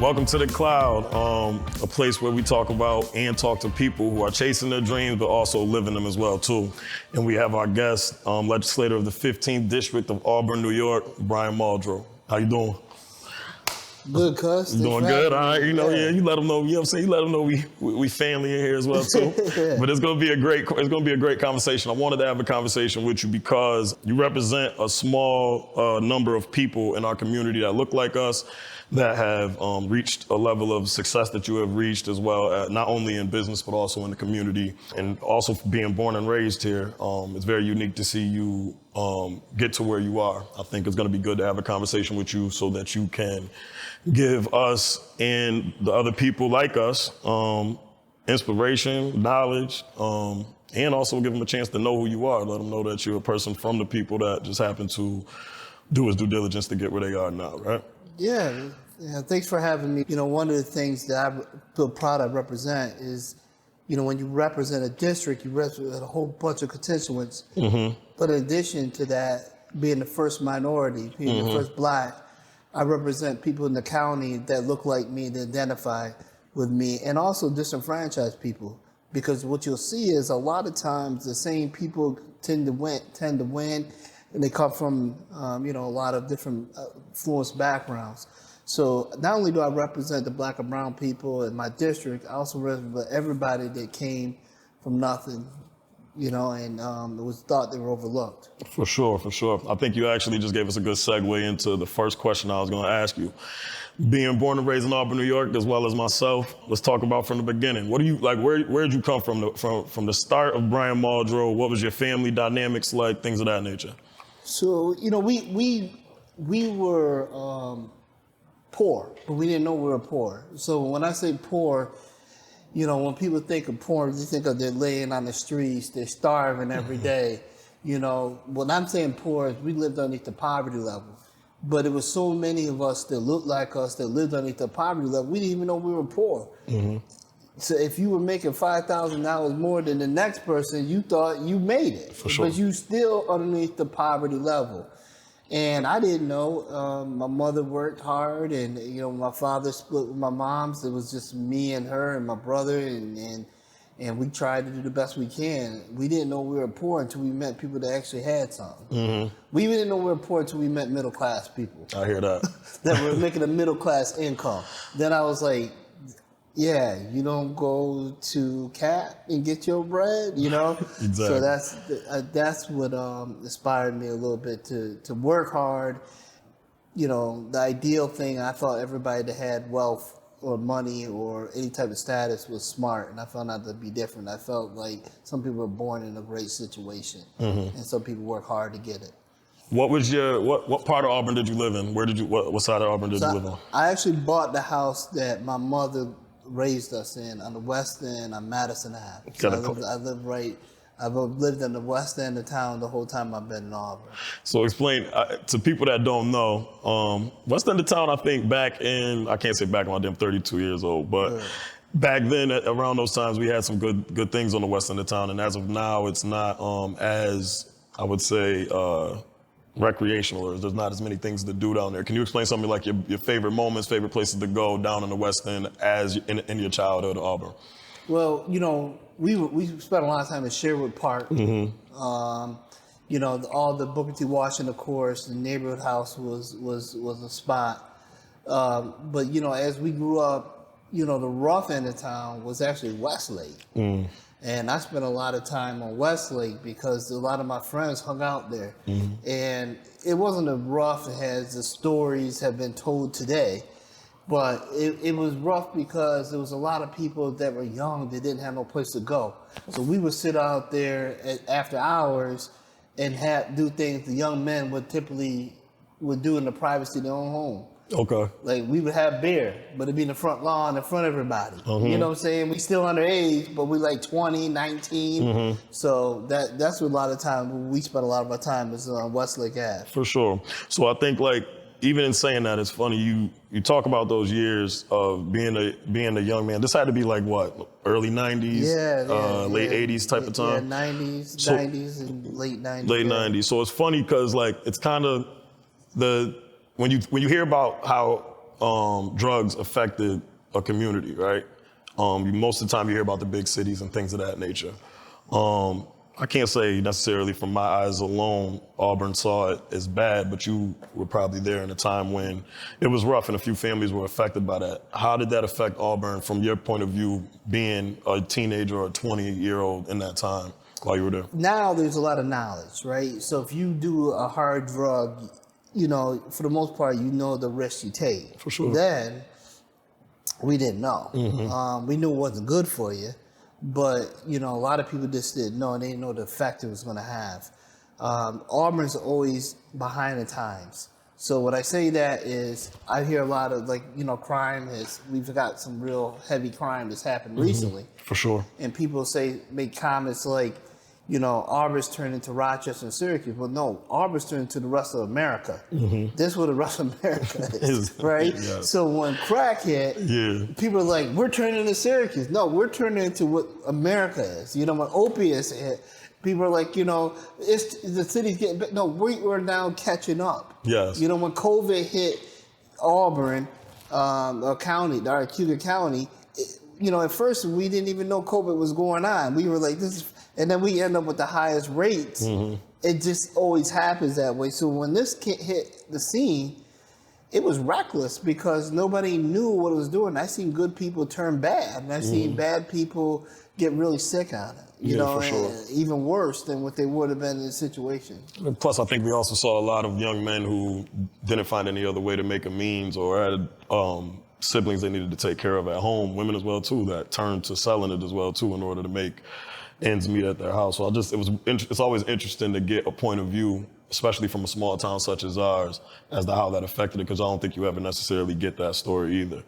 Welcome to The Cloud, a place where we talk about and talk to people who are chasing their dreams, but also living them as well, too. And we have our guest, legislator of the 15th District of Auburn, New York, Brian Muldrow. How you doing? Good, cuz. You doing good? All right, you know, yeah, you let them know, you know what I'm saying? You let them know we family in here as well, too. Yeah. But it's gonna be a great conversation. I wanted to have a conversation with you because you represent a small number of people in our community that look like us, that have reached a level of success that you have reached as well, not only in business, but also in the community. And also being born and raised here, it's very unique to see you get to where you are. I think it's gonna be good to have a conversation with you so that you can give us and the other people like us inspiration, knowledge, and also give them a chance to know who you are. Let them know that you're a person from the people that just happen to do his due diligence to get where they are now, right? Yeah, thanks for having me. You know, one of the things that I feel proud I represent is, you know, when you represent a district, you represent a whole bunch of constituents. Mm-hmm. But in addition to that, being the first minority, being the first Black, I represent people in the county that look like me, that identify with me, and also disenfranchised people. Because what you'll see is a lot of times the same people tend to win, and they come from, you know, a lot of different influenced backgrounds. So not only do I represent the Black and brown people in my district, I also represent everybody that came from nothing, you know, and it was thought they were overlooked. For sure, for sure. I think you actually just gave us a good segue into the first question I was going to ask you. Being born and raised in Auburn, New York, as well as myself, let's talk about from the beginning. What do you like? Where did you come from? From the start of Brian Muldrow? What was your family dynamics like? Things of that nature. So, you know, we were poor, but we didn't know we were poor. So when I say poor, you know, when people think of poor, they think of they're laying on the streets, they're starving every day. You know, when I'm saying poor, is we lived underneath the poverty level. But it was so many of us that looked like us that lived underneath the poverty level, we didn't even know we were poor. Mm-hmm. So if you were making $5,000 more than the next person, you thought you made it. For sure. But you still underneath the poverty level. And I didn't know. My mother worked hard, and you know, my father split with my mom's. It was just me and her and my brother, and we tried to do the best we can. We didn't know we were poor until we met people that actually had something. Mm-hmm. We didn't know we were poor until we met middle class people. I hear that. That were making a middle class income. Then I was like, yeah, you don't go to CAT and get your bread, you know? Exactly. So that's what inspired me a little bit to work hard. You know, the ideal thing, I thought everybody that had wealth or money or any type of status was smart, and I found out to be different. I felt like some people were born in a great situation, and some people work hard to get it. What was what part of Auburn did you live in? What side of Auburn did you live on? I actually bought the house that my mother raised us in on the west end on Madison Ave. So I've lived in the west end of town the whole time I've been in Auburn. So explain to people that don't know, west end of town, I think I can't say back when I'm 32 years old, but back then around those times we had some good things on the west end of town, and as of now it's not as, I would say, recreational, or there's not as many things to do down there. Can you explain something like your favorite moments, favorite places to go down in the West End as in your childhood at Auburn? Well, you know, we spent a lot of time in Sherwood Park. Mm-hmm. You know, all the Booker T. Washington, of course, the neighborhood house was a spot. But you know, as we grew up, you know, the rough end of town was actually Westlake. Mm. And I spent a lot of time on Westlake because a lot of my friends hung out there. Mm-hmm. And it wasn't as rough as the stories have been told today, but it was rough because there was a lot of people that were young that didn't have no place to go. So we would sit out there after hours and do things the young men would typically do in the privacy of their own home. Okay. Like, we would have beer, but it'd be in the front lawn in front of everybody. Mm-hmm. You know what I'm saying? We still underage, but we like 20, 19. Mm-hmm. So that's what a lot of time, we spent a lot of our time is on Westlake Ave. For sure. So I think, like, even in saying that, it's funny, you talk about those years of being a young man. This had to be like what, early 90s, late 80s type of time? Yeah, 90s and late 90s. Late 90s. So it's funny because, like, it's kind of when you hear about how drugs affected a community, right? Most of the time you hear about the big cities and things of that nature. I can't say necessarily from my eyes alone, Auburn saw it as bad, but you were probably there in a time when it was rough and a few families were affected by that. How did that affect Auburn from your point of view, being a teenager or a 20-year-old in that time while you were there? Now there's a lot of knowledge, right? So if you do a hard drug, you know, for the most part, you know the risk you take. For sure. Then we didn't know. We knew it wasn't good for you. But, you know, a lot of people just didn't know, and they didn't know the effect it was going to have. Auburn's always behind the times. So when I say that is, I hear a lot of, like, you know, we've got some real heavy crime that's happened recently. For sure. And people make comments like, you know, Auburn's turned into Rochester and Syracuse. Well, no, Auburn's turned into the rest of America. This is what the rest of America is, right? Yes. So when crack hit, people are like, we're turning into Syracuse. No, we're turning into what America is. You know, when opiates hit, people are like, you know, the city's getting better. No, we're now catching up. Yes. You know, when COVID hit Auburn, Cuyahoga County, you know, at first we didn't even know COVID was going on. We were like, and then we end up with the highest rates. It just always happens that way. So when this kid hit the scene, it was reckless because nobody knew what it was doing. I seen good people turn bad, and I seen bad people get really sick on it. You know, for sure. Even worse than what they would have been in the situation. Plus, I think we also saw a lot of young men who didn't find any other way to make a means or had siblings they needed to take care of at home, women as well too, that turned to selling it as well too in order to make ends meet at their house. So it's always interesting to get a point of view, especially from a small town such as ours, as to how that affected it, because I don't think you ever necessarily get that story either.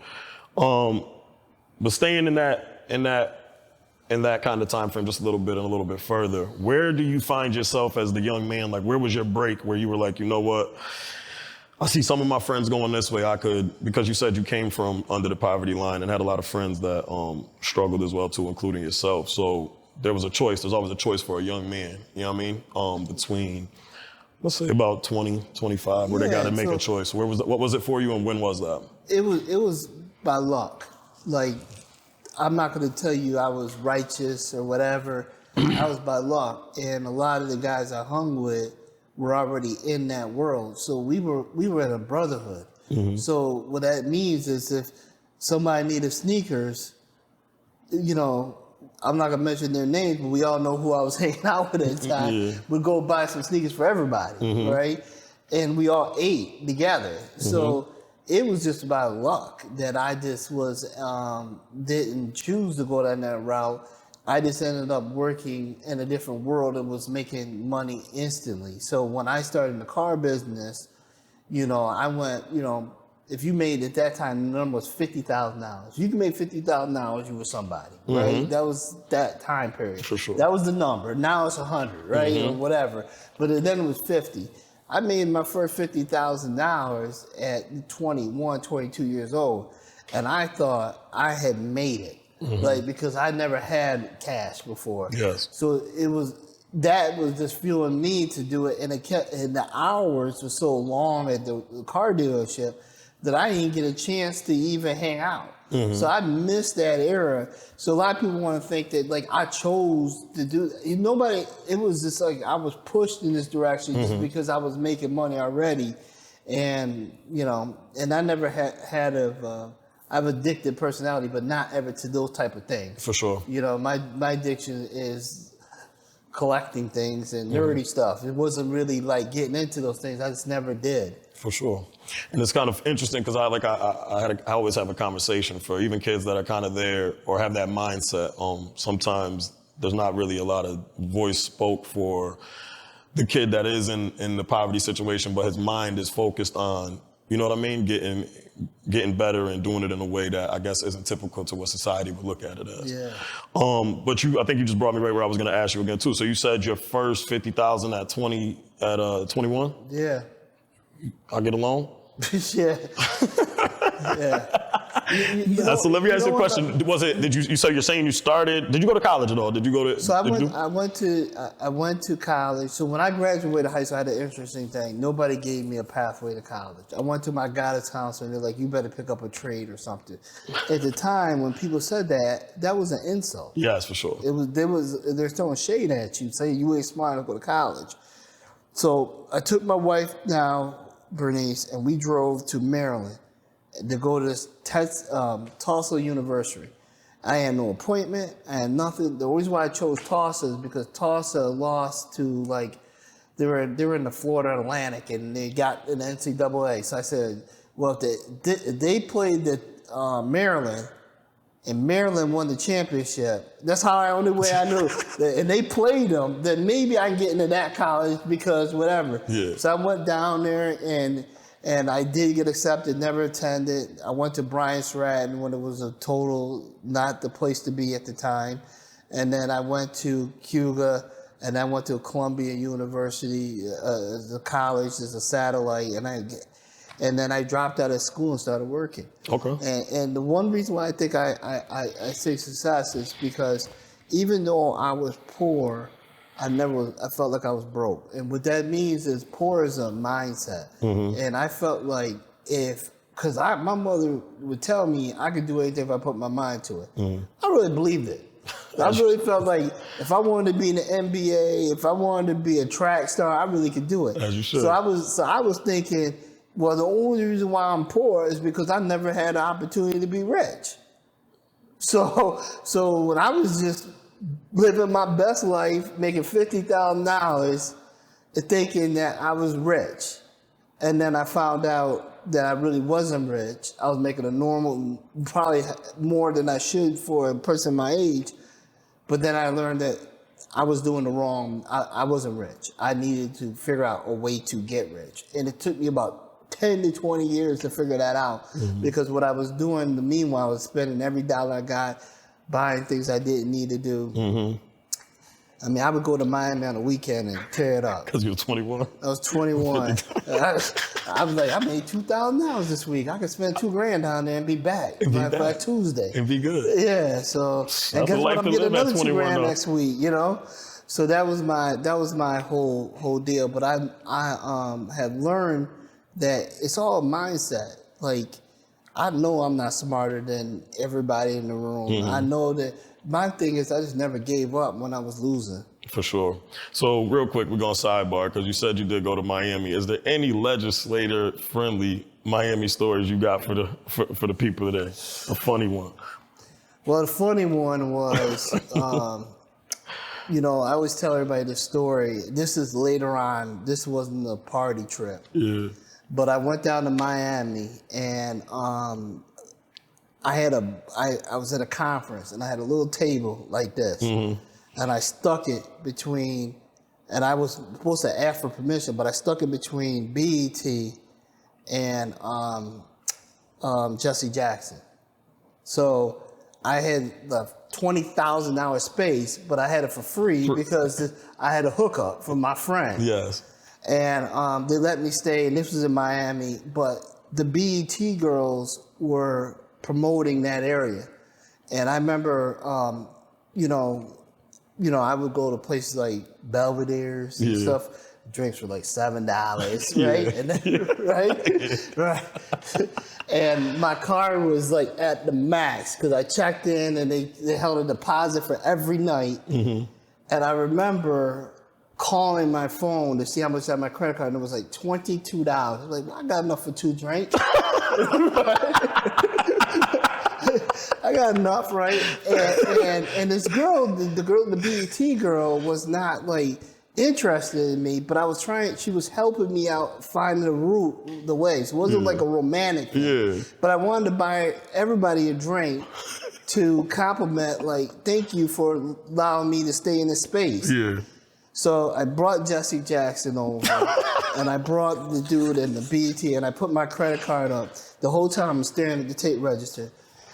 But staying in that kind of time frame just a little bit further, where do you find yourself as the young man? Like, where was your break where you were like, you know what? I see some of my friends going this way. I could, because you said you came from under the poverty line and had a lot of friends that struggled as well too, including yourself. So there was a choice. There's always a choice for a young man, you know what I mean? Between, let's say about 20, 25, where they got to make a choice. What was it for you and when was that? It was by luck. Like, I'm not going to tell you I was righteous or whatever. I was by luck. And a lot of the guys I hung with were already in that world. So we were in a brotherhood. So what that means is if somebody needed sneakers, you know, I'm not gonna mention their names, but we all know who I was hanging out with at the time. We'd go buy some sneakers for everybody, right? And we all ate together. So it was just by luck that I just didn't choose to go down that route. I just ended up working in a different world and was making money instantly. So when I started in the car business, you know, I went, you know, if you made at that time, the number was $50,000. You can make $50,000, you were somebody, right? That was that time period. For sure. That was the number. Now it's 100, right? Or whatever. But then it was 50. I made my first $50,000 at 21, 22 years old. And I thought I had made it. Like, because I never had cash before. Yes. So that was just fueling me to do it. And the hours were so long at the car dealership that I didn't get a chance to even hang out. So I missed that era. So a lot of people want to think that, like, I chose to do nobody. It was just like I was pushed in this direction just because I was making money already. And, you know, and I never I have addicted personality, but not ever to those type of things. For sure. You know, my addiction is collecting things and nerdy stuff. It wasn't really like getting into those things. I just never did. For sure. And it's kind of interesting because I always have a conversation for even kids that are kind of there or have that mindset. Sometimes there's not really a lot of voice spoke for the kid that is in the poverty situation, but his mind is focused on, you know what I mean, getting better and doing it in a way that I guess isn't typical to what society would look at it as. Yeah. But I think you just brought me right where I was going to ask you again too. So you said your first 50,000 at 21? Yeah. I'll get a loan? Yeah. Yeah. So let me ask you a question. You're saying you started, did you go to college at all? Did you go to? So I went to college. So when I graduated high school, I had an interesting thing. Nobody gave me a pathway to college. I went to my guidance counselor, and they're like, "You better pick up a trade or something." At the time, when people said that, that was an insult. Yes, for sure. They're throwing shade at you, saying you ain't smart enough to go to college. So I took my wife now, Bernice, and we drove to Maryland to go to this Tulsa University. I had no appointment. I had nothing. The reason why I chose Tulsa is because Tulsa lost to they were in the Florida Atlantic and they got an NCAA. So I said, well, if they played the Maryland and Maryland won the championship, that's how the only way I knew. And they played them, then maybe I can get into that college because whatever. Yeah. So I went down there and I did get accepted, never attended. I went to Bryant Stratton when it was a total not the place to be at the time. And then I went to Cuba, and I went to Columbia University as a college, as a satellite, and then I dropped out of school and started working. Okay. And the one reason why I think I say success is because even though I was poor, I felt like I was broke. And what that means is poor is a mindset. Mm-hmm. And I felt like because my mother would tell me I could do anything if I put my mind to it. Mm-hmm. I really believed it. I really felt like if I wanted to be in the NBA, if I wanted to be a track star, I really could do it. As you should. So I was thinking, well, the only reason why I'm poor is because I never had the opportunity to be rich. So when I was just living my best life, making $50,000, and thinking that I was rich. And then I found out that I really wasn't rich. I was making a normal, probably more than I should for a person my age. But then I learned that I was doing I wasn't rich. I needed to figure out a way to get rich. And it took me about 10 to 20 years to figure that out. Mm-hmm. Because what I was doing in the meanwhile was spending every dollar I got buying things I didn't need to do. Mm-hmm. I mean, I would go to Miami on the weekend and tear it up. Because you were 21? I was 21. I was like, I made $2,000 this week. I could spend $2,000 down there and be back by Tuesday. And be good. Yeah, so, and guess what? I'm getting another $2,000 next week, you know? So that was my whole deal. But I have learned that it's all mindset. Like, I know I'm not smarter than everybody in the room. Mm-hmm. I know that my thing is I just never gave up when I was losing. For sure. So real quick, we're going to sidebar because you said you did go to Miami. Is there any legislator-friendly Miami stories you got for the people today? A funny one. Well, the funny one was, I always tell everybody this story. This is later on. This wasn't a party trip. Yeah. But I went down to Miami and I was at a conference and I had a little table like this. Mm-hmm. And I stuck it between, and I was supposed to ask for permission, but I stuck it between BET and Jesse Jackson. So I had the $20,000 space, but I had it for free because I had a hookup from my friend. Yes. And they let me stay, and this was in Miami, but the BET girls were promoting that area. And I remember, I would go to places like Belvedere's and stuff. Drinks were like $7, right? And then, right? And my car was like at the max because I checked in and they held a deposit for every night. Mm-hmm. And I remember calling my phone to see how much I had my credit card, and it was like $22. I was like, well, I got enough for 2 drinks. I got enough, right? And this girl, the BET girl, was not like interested in me, but she was helping me out finding the way. So it wasn't like a romantic thing. Yeah. But I wanted to buy everybody a drink to compliment, like, thank you for allowing me to stay in this space. Yeah. So I brought Jesse Jackson over, and I brought the dude and the BET, and I put my credit card up. The whole time I'm staring at the tape register,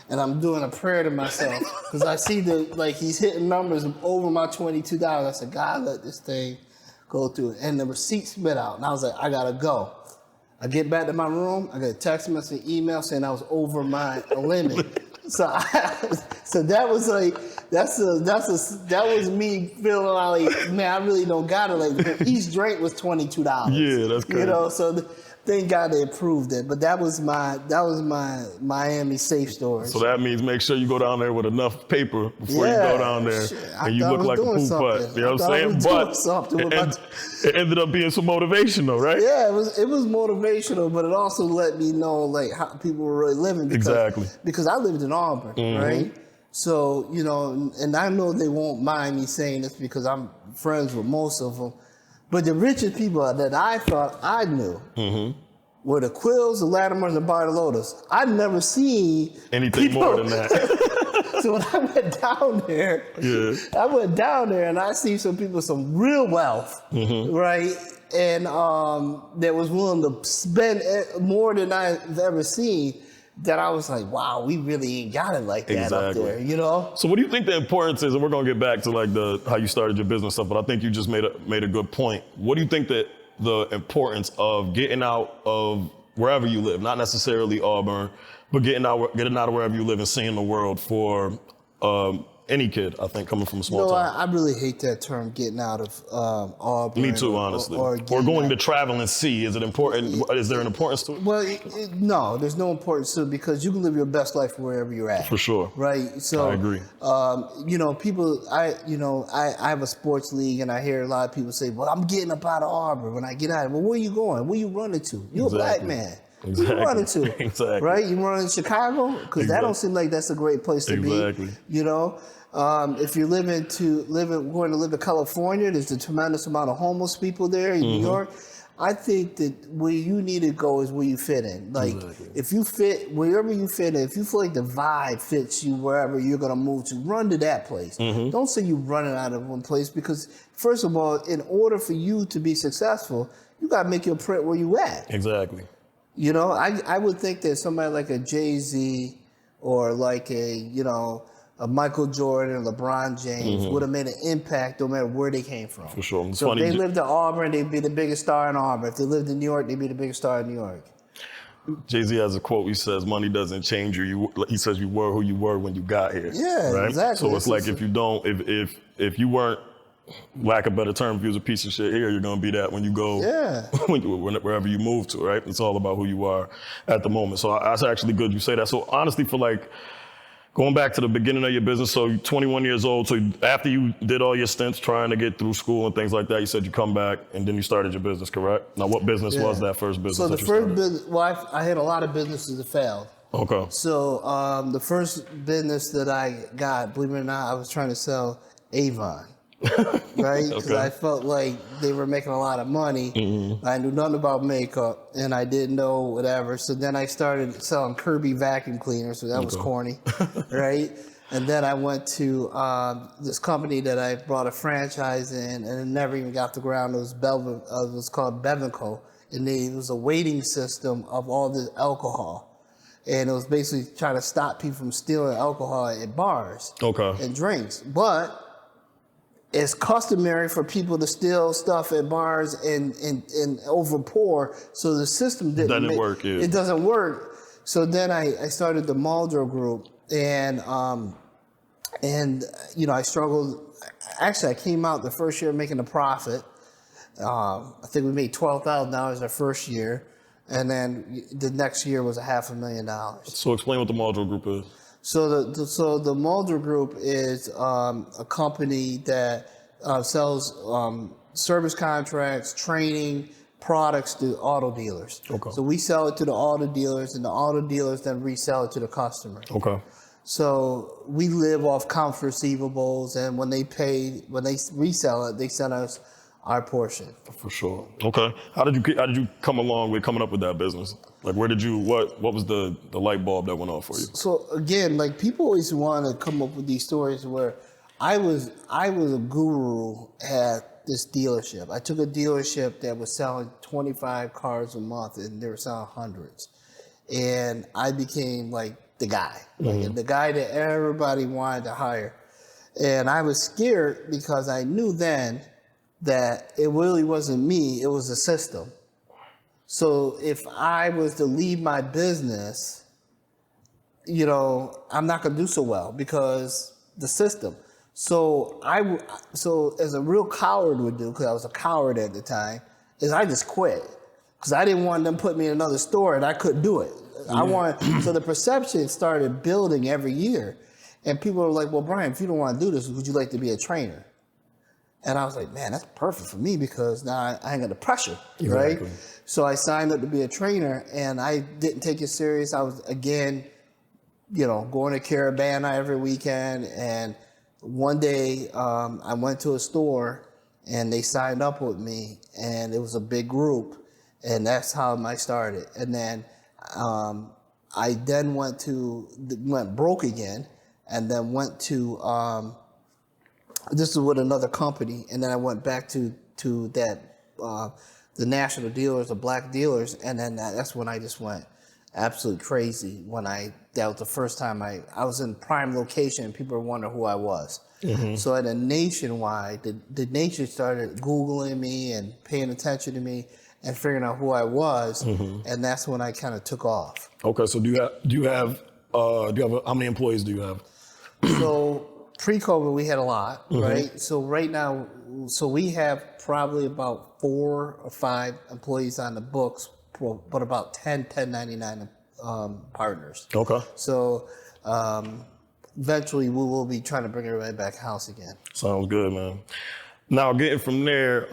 and I'm doing a prayer to myself, because I see he's hitting numbers over my $22. I said, God, let this thing go through. And the receipt spit out, and I was like, I gotta go. I get back to my room, I get a text message, email saying I was over my limit. So that was like that was me feeling like, man, I really don't got it. Like each drink was $22. Yeah, that's crazy. You know, so thank God they approved it. But that was my Miami safe story. So that means make sure you go down there with enough paper before you go down there, and you look like a poop putt. You know what I'm saying? But it ended up being some motivation, though, right? Yeah, it was motivational, but it also let me know like how people were really living. Because I lived in Auburn, right? So, you know, and I know they won't mind me saying this because I'm friends with most of them. But the richest people that I thought I knew were the Quills, the Latimers, and Bartolotas. I'd never seen anything more than that. So when I went down there, and I see some people, some real wealth, right? And that was willing to spend more than I've ever seen. That I was like, wow, we really ain't got it like that up there, you know? So what do you think the importance is, and we're gonna get back to like how you started your business stuff, but I think you just made a good point. What do you think that the importance of getting out of wherever you live, not necessarily Auburn, but getting out of wherever you live and seeing the world for any kid, I think, coming from a small town? I really hate that term, getting out of Auburn. Me too, honestly. Or going to travel and see. Is it important? Is there an importance to it? Well, no, there's no importance to it because you can live your best life wherever you're at. For sure. Right? So I agree. You know, people, I have a sports league and I hear a lot of people say, well, I'm getting up out of Auburn when I get out. Well, where are you going? Where you running to? You're a black man. Exactly. Who you running to? Exactly. Right? You running to Chicago? Because that don't seem like that's a great place to be. You know? If you're going to live in California, there's a tremendous amount of homeless people there in New York. I think that where you need to go is where you fit in. Like, if you fit, wherever you fit in, if you feel like the vibe fits you wherever you're going to move to, run to that place. Don't say you're running out of one place because, first of all, in order for you to be successful, you got to make your print where you at. Exactly. You know, I would think that somebody like a Jay-Z or like a Michael Jordan or LeBron James would have made an impact no matter where they came from. For sure. So if they lived in Auburn, they'd be the biggest star in Auburn. If they lived in New York, they'd be the biggest star in New York. Jay-Z has a quote. He says, money doesn't change you. He says you were who you were when you got here. Yeah, right? Exactly. So it's like if you weren't, lack of a better term, if you was a piece of shit here, you're going to be that when you go, wherever you move to, right? It's all about who you are at the moment. So that's actually good you say that. So honestly, for like, going back to the beginning of your business, so you're 21 years old, so after you did all your stints trying to get through school and things like that, you said you come back and then you started your business, correct? Now, what business was that first business? So the first business, well, I had a lot of businesses that failed. Okay. So the first business that I got, believe it or not, I was trying to sell Avon. Right? Because I felt like they were making a lot of money. I knew nothing about makeup and I didn't know whatever. So then I started selling Kirby vacuum cleaners. So that was corny, right? And then I went to this company that I brought a franchise in and it never even got to the ground. It was called Bevanco. And it was a weighting system of all the alcohol. And it was basically trying to stop people from stealing alcohol at bars and drinks. But it's customary for people to steal stuff at bars and over pour, so the system doesn't work. Yeah. It doesn't work. So then I started the Muldrow group, and I struggled. Actually, I came out the first year making a profit. I think we made $12,000 our first year, and then the next year was $500,000. So explain what the Muldrow group is. So the Muldrow Group is a company that sells service contracts, training, products to auto dealers. So we sell it to the auto dealers, and the auto dealers then resell it to the customer. So we live off accounts receivables, and when they resell it, they send us our portion. For sure. Okay. How did you come along with coming up with that business? Like, what was the light bulb that went off for you? So again, like, people always want to come up with these stories where I was a guru at this dealership. I took a dealership that was selling 25 cars a month and they were selling hundreds. And I became like the guy, like the guy that everybody wanted to hire. And I was scared because I knew then that it really wasn't me, it was the system. So if I was to leave my business, I'm not going to do so well because the system. So so as a real coward would do, because I was a coward at the time, is I just quit because I didn't want them to put me in another store and I couldn't do it. So the perception started building every year, and people were like, "Well, Brian, if you don't want to do this, would you like to be a trainer?" And I was like, "Man, that's perfect for me because now I ain't got the pressure, right?" Exactly. So I signed up to be a trainer, and I didn't take it serious. I was again, going to Caravana every weekend. And one day I went to a store and they signed up with me, and it was a big group, and that's how I started. And then I then went broke again, and then went to this is with another company, and then I went back to that the national dealers, the black dealers, and then that's when I just went absolutely crazy. That was the first time I was in prime location and people were wondering who I was. Mm-hmm. So at a nationwide, the nation started Googling me and paying attention to me and figuring out who I was, and that's when I kind of took off. Okay, so do you have how many employees do you have? So pre-COVID, we had a lot, right? So right now, we have probably about 4 or 5 employees on the books, but about 1099 partners. Okay. So eventually we will be trying to bring everybody back house again. Sounds good, man. Now getting from there,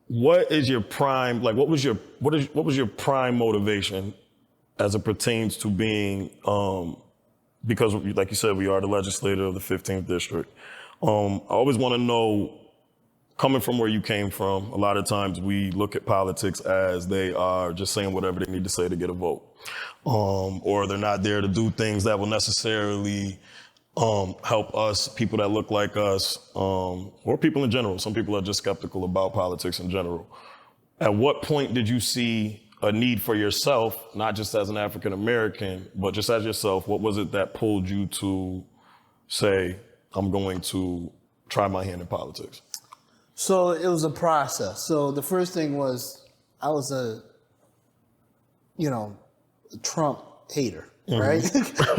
what is your prime, like what was your prime motivation as it pertains to being, because like you said, we are the legislator of the 15th district. I always want to know, coming from where you came from, a lot of times we look at politics as they are just saying whatever they need to say to get a vote. Or they're not there to do things that will necessarily help us, people that look like us, or people in general. Some people are just skeptical about politics in general. At what point did you see a need for yourself, not just as an African American, but just as yourself? What was it that pulled you to say, I'm going to try my hand in politics? So it was a process. So the first thing was I was a Trump hater, right?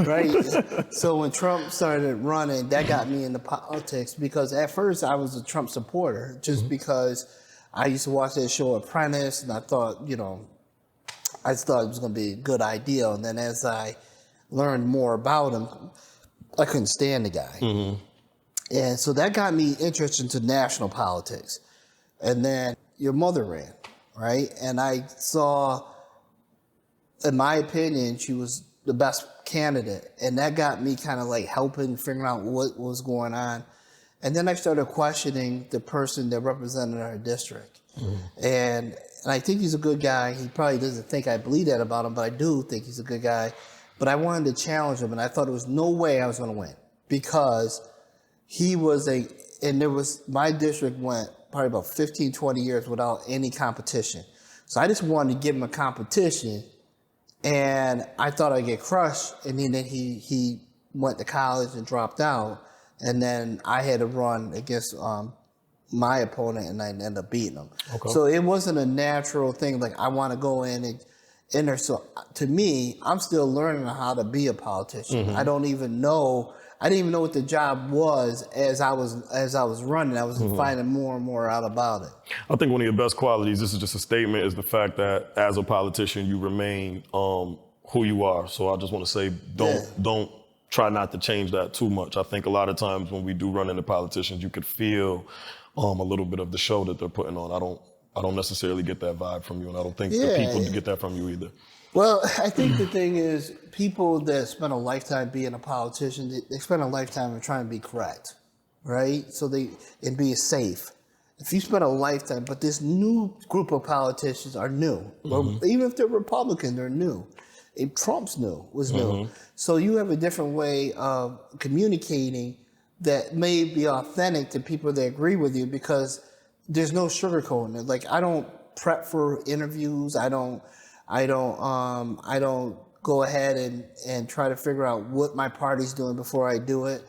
Right. So when Trump started running, that got me into politics because at first I was a Trump supporter just because I used to watch that show Apprentice, and I thought, I just thought it was going to be a good idea. And then as I learned more about him, I couldn't stand the guy. And so that got me interested into national politics. And then your mother ran, right? And I saw, in my opinion, she was the best candidate. And that got me kind of like helping, figuring out what was going on. And then I started questioning the person that represented our district. And I think he's a good guy. He probably doesn't think I believe that about him, but I do think he's a good guy. But I wanted to challenge him, and I thought there was no way I was going to win because he was my district went probably about 15, 20 years without any competition. So I just wanted to give him a competition, and I thought I'd get crushed. And then he went to college and dropped out. And then I had to run against my opponent, and I ended up beating him. Okay. So it wasn't a natural thing, like I want to go in and enter. So to me, I'm still learning how to be a politician. I didn't even know what the job was as I was running. I was finding more and more out about it. I think one of your best qualities, this is just a statement, is the fact that as a politician, you remain who you are. So I just want to say, don't try not to change that too much. I think a lot of times when we do run into politicians, you could feel a little bit of the show that they're putting on. I don't necessarily get that vibe from you, and I don't think the people get that from you either. Well, I think the thing is, people that spend a lifetime being a politician, they spend a lifetime trying to be correct, right? And be safe. If you spend a lifetime, but this new group of politicians are new. Even if they're Republican, they're new. Trump's was new. So you have a different way of communicating that may be authentic to people that agree with you because there's no sugarcoating it. Like I don't prep for interviews. I don't go ahead and try to figure out what my party's doing before I do it.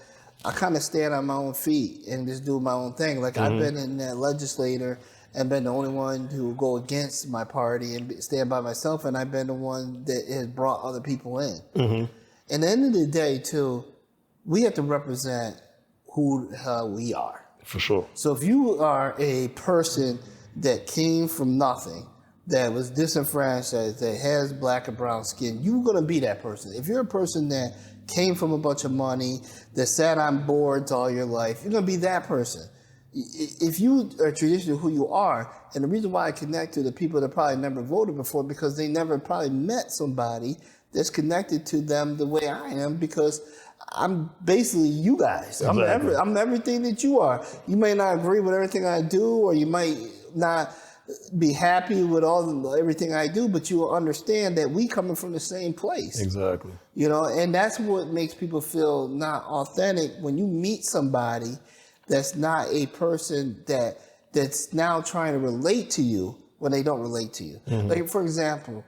I kind of stand on my own feet and just do my own thing. Like I've been in that legislator and been the only one to go against my party and stand by myself, and I've been the one that has brought other people in. And at the end of the day, too, we have to represent who the hell we are. For sure. So if you are a person that came from nothing, that was disenfranchised, that has black and brown skin, you're going to be that person. If you're a person that came from a bunch of money, that sat on boards all your life, you're going to be that person. If you are traditionally who you are, and the reason why I connect to the people that probably never voted before, because they never probably met somebody that's connected to them the way I am, because I'm basically you guys. Exactly. I'm everything that you are. You may not agree with everything I do, or you might not be happy with everything I do, but you will understand that we coming from the same place. Exactly. You know, and that's what makes people feel not authentic when you meet somebody that's not a person that's now trying to relate to you when they don't relate to you. Like, for example,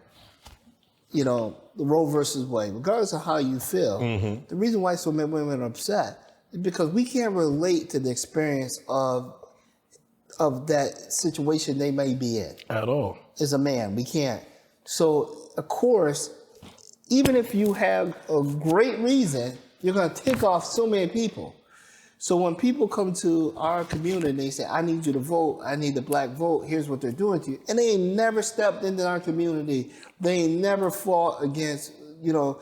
you know, the Roe versus Wade, regardless of how you feel, the reason why so many women are upset is because we can't relate to the experience of that situation they may be in. At all. As a man, we can't. So, of course, even if you have a great reason, you're going to tick off so many people. So when people come to our community and they say, I need you to vote, I need the black vote, here's what they're doing to you. And they ain't never stepped into our community. They ain't never fought against, you know,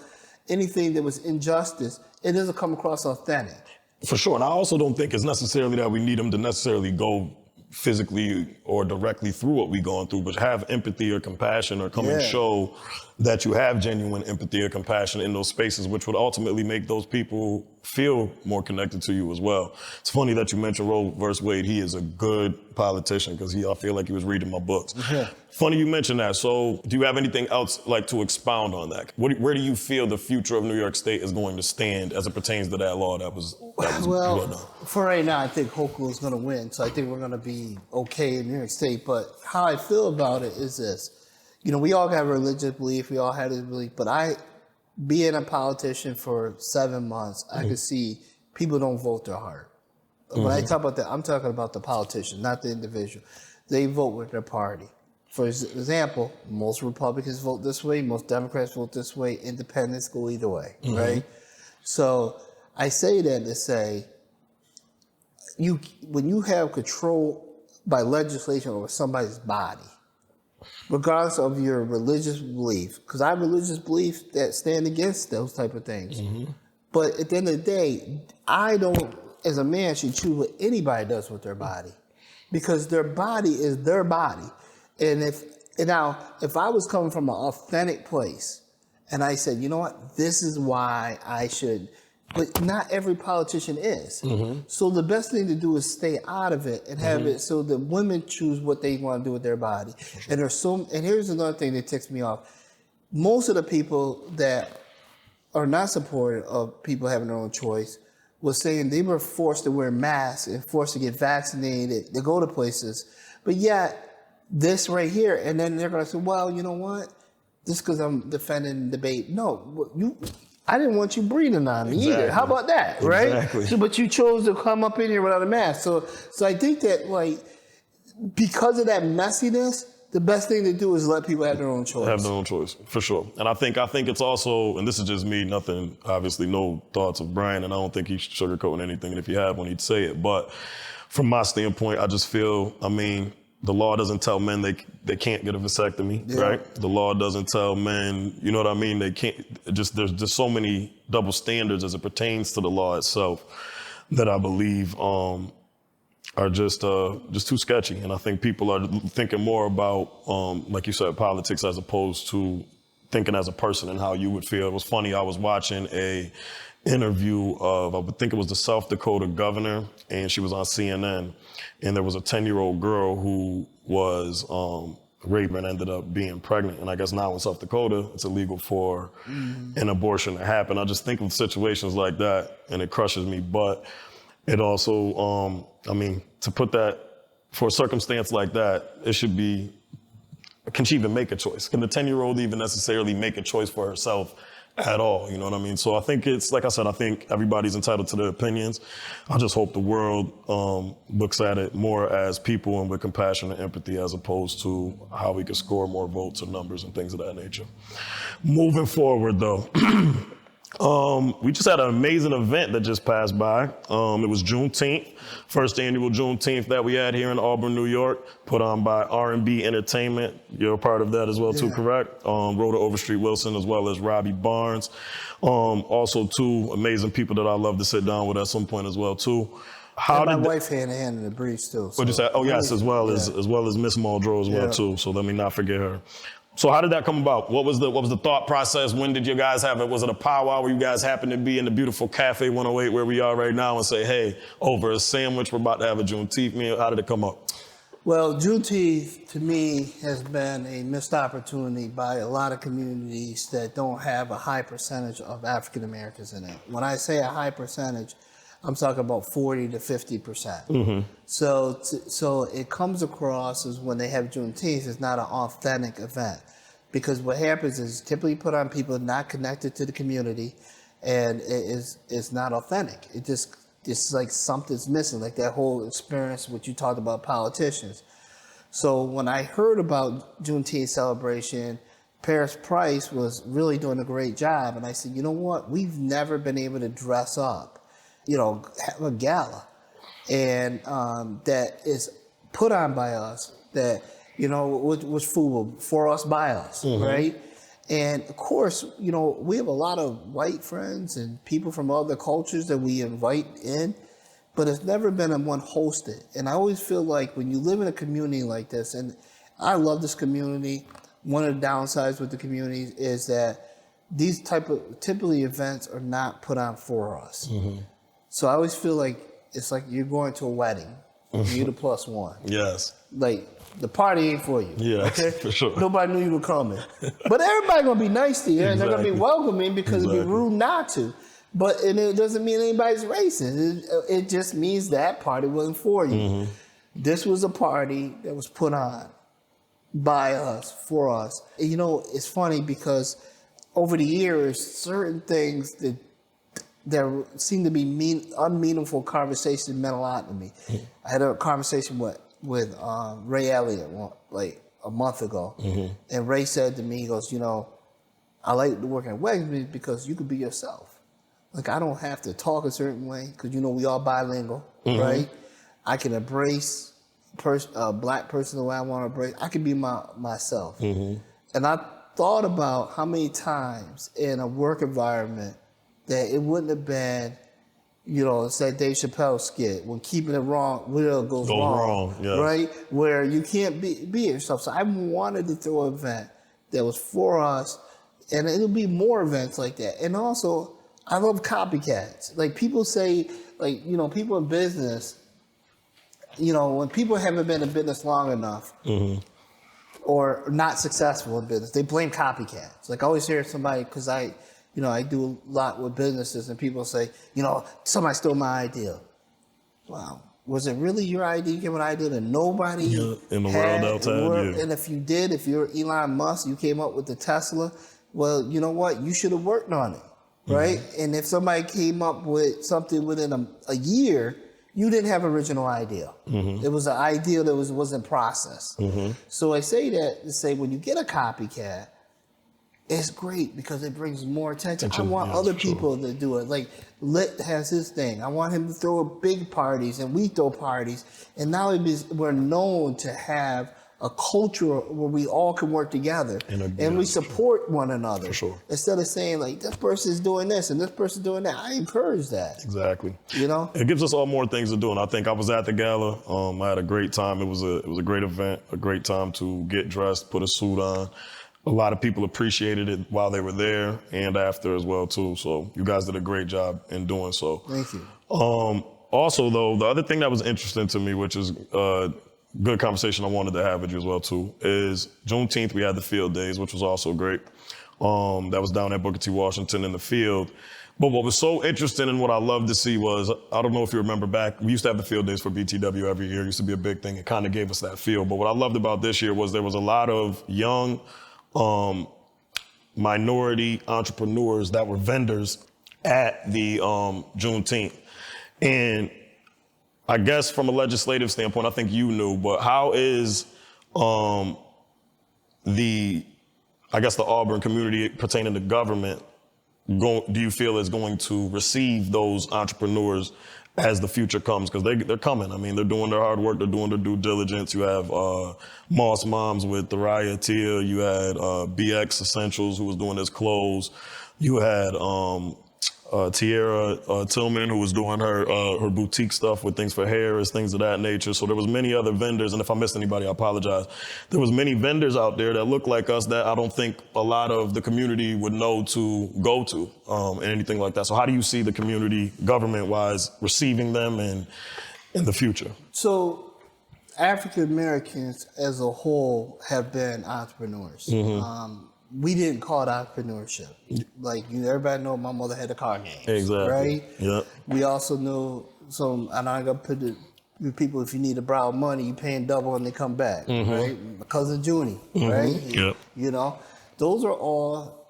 anything that was injustice. It doesn't come across authentic. For sure. And I also don't think it's necessarily that we need them to necessarily go physically or directly through what we're going through, but have empathy or compassion, or come and show that you have genuine empathy or compassion in those spaces, which would ultimately make those people feel more connected to you as well. It's funny that you mentioned Roe versus Wade. He is a good politician, because I feel like he was reading my books. Funny you mentioned that. So do you have anything else like to expound on that? Where do you feel the future of New York State is going to stand as it pertains to that law that was well done? For right now, I think Hochul is going to win. So I think we're going to be okay in New York State. But how I feel about it is this. You know, we all have religious belief. We all have this belief. But being a politician for 7 months, I could see people don't vote their heart. When I talk about that, I'm talking about the politician, not the individual. They vote with their party. For example, most Republicans vote this way, most Democrats vote this way, independents go either way, right? So I say that to say, when you have control by legislation over somebody's body, regardless of your religious belief, because I have religious beliefs that stand against those type of things. But at the end of the day, I don't, as a man, should choose what anybody does with their body, because their body is their body. And if I was coming from an authentic place and I said, you know what, this is why I should, but not every politician is. So the best thing to do is stay out of it and have it so that women choose what they want to do with their body. And and here's another thing that ticks me off. Most of the people that are not supportive of people having their own choice was saying they were forced to wear masks and forced to get vaccinated to go to places. But yet, this right here, and then they're going to say, well, you know what? Just because I'm defending debate. No, I didn't want you breathing on me either. How about that, right? Exactly. So, but you chose to come up in here without a mask. So I think that, like, because of that messiness, the best thing to do is let people have their own choice. Have their own choice, for sure. And I think it's also, and this is just me, nothing, obviously no thoughts of Brian, and I don't think he's sugarcoating anything, and if you have one, he'd say it. But from my standpoint, I just feel, the law doesn't tell men they can't get a vasectomy, right? The law doesn't tell men, you know what I mean? They can't, there's just so many double standards as it pertains to the law itself that I believe are just too sketchy. And I think people are thinking more about, like you said, politics as opposed to thinking as a person and how you would feel. It was funny, I was watching a interview of, I would think it was the South Dakota governor, and she was on CNN, and there was a 10-year-old girl who was raped and ended up being pregnant. And I guess now in South Dakota, it's illegal for an abortion to happen. I just think of situations like that, and it crushes me. But it also, to put that, for a circumstance like that, it should be, can she even make a choice? Can the 10-year-old even necessarily make a choice for herself at all. You know what I mean? So I think it's, like I said, I think everybody's entitled to their opinions. I just hope the world looks at it more as people and with compassion and empathy as opposed to how we can score more votes or numbers and things of that nature. Moving forward, though. We just had an amazing event that just passed by. It was Juneteenth, first annual Juneteenth that we had here in Auburn, New York, put on by R&B Entertainment. You're a part of that as well, too, correct? Rhoda Overstreet Wilson, as well as Robbie Barnes. Also, two amazing people that I love to sit down with at some point as well, too. How my wife hand in hand in the breeze too. What'd you say? Oh yes, as well as Miss Muldrow as well too. So let me not forget her. So how did that come about? What was the thought process? When did you guys have it? Was it a powwow where you guys happened to be in the beautiful Cafe 108 where we are right now and say, hey, over a sandwich, we're about to have a Juneteenth meal? How did it come up? Well, Juneteenth to me has been a missed opportunity by a lot of communities that don't have a high percentage of African Americans in it. When I say a high percentage, I'm talking about 40 to 50%. So it comes across as when they have Juneteenth, it's not an authentic event. Because what happens is typically put on people not connected to the community, and it's not authentic. It's like something's missing, like that whole experience what you talked about politicians. So when I heard about Juneteenth celebration, Paris Price was really doing a great job, and I said, you know what? We've never been able to dress up, have a gala, and that is put on by us, that, was food for us, by us, right? And of course, we have a lot of white friends and people from other cultures that we invite in, but it's never been a one hosted. And I always feel like when you live in a community like this, and I love this community, one of the downsides with the community is that these typically events are not put on for us. So I always feel like it's like you're going to a wedding. You're the plus one. Yes. Like, the party ain't for you. Yeah, okay? for sure. Nobody knew you were coming. But everybody gonna be nice to you, and they're gonna be Exactly. welcoming because it'd be rude not to. And it doesn't mean anybody's racist. It just means that party wasn't for you. This was a party that was put on by us, for us. And, it's funny because over the years, certain things that there seemed to be unmeaningful conversations meant a lot to me. I had a conversation with Ray Elliott like a month ago, and Ray said to me, he goes, I like to work at Wegsby because you could be yourself. Like, I don't have to talk a certain way because we all bilingual, right? I can embrace a black person the way I want to embrace. I can be myself. And I thought about how many times in a work environment that it wouldn't have been, it's that Dave Chappelle skit, when keeping it wrong, will goes wrong, yes. right? Where you can't be yourself. So I wanted to throw an event that was for us, and it'll be more events like that. And also, I love copycats. Like, people say, people in business, when people haven't been in business long enough, or not successful in business, they blame copycats. Like, I always hear somebody, because I do a lot with businesses, and people say, somebody stole my idea. Wow. Was it really your idea? You gave an idea that nobody in the world outside you. And if you did, if you're Elon Musk, you came up with the Tesla, well, you know what? You should have worked on it, right? And if somebody came up with something within a year, you didn't have original idea. It was an idea that was in process. So I say that to say, when you get a copycat, it's great because it brings more attention. I want other people to do it. Like, Lit has his thing. I want him to throw big parties, and we throw parties. And now we're known to have a culture where we all can work together and we support one another. For sure. Instead of saying, like, this person's doing this and this person's doing that. I encourage that. Exactly. It gives us all more things to do, and I think I was at the gala. I had a great time. It was a great event, a great time to get dressed, put a suit on. A lot of people appreciated it while they were there and after as well too. So you guys did a great job in doing so. Thank you. Also though, the other thing that was interesting to me, which is a good conversation I wanted to have with you as well too, is Juneteenth we had the field days, which was also great. That was down at Booker T. Washington in the field. But what was so interesting and what I loved to see was, I don't know if you remember back, we used to have the field days for BTW every year. It used to be a big thing. It kind of gave us that feel. But what I loved about this year was there was a lot of young minority entrepreneurs that were vendors at the Juneteenth. And I guess from a legislative standpoint, I think you knew, but how is the Auburn community pertaining to government do you feel is going to receive those entrepreneurs as the future comes? Because they're coming. I mean, they're doing their hard work. They're doing their due diligence. You have Moss Moms with Thariah Tia. You had BX Essentials, who was doing his clothes. You had Tierra Tillman, who was doing her boutique stuff with things for hair, things of that nature. So there was many other vendors, and if I missed anybody, I apologize. There was many vendors out there that look like us that I don't think a lot of the community would know to go to, and anything like that. So how do you see the community, government-wise, receiving them and in the future? So African Americans as a whole have been entrepreneurs. We didn't call it entrepreneurship. Like everybody know my mother had a car game. Exactly. Right? Yep. We also knew and I gotta put it with people, if you need to borrow money, you paying double when they come back. Right? My cousin Junie, right? Yep. You know, those are all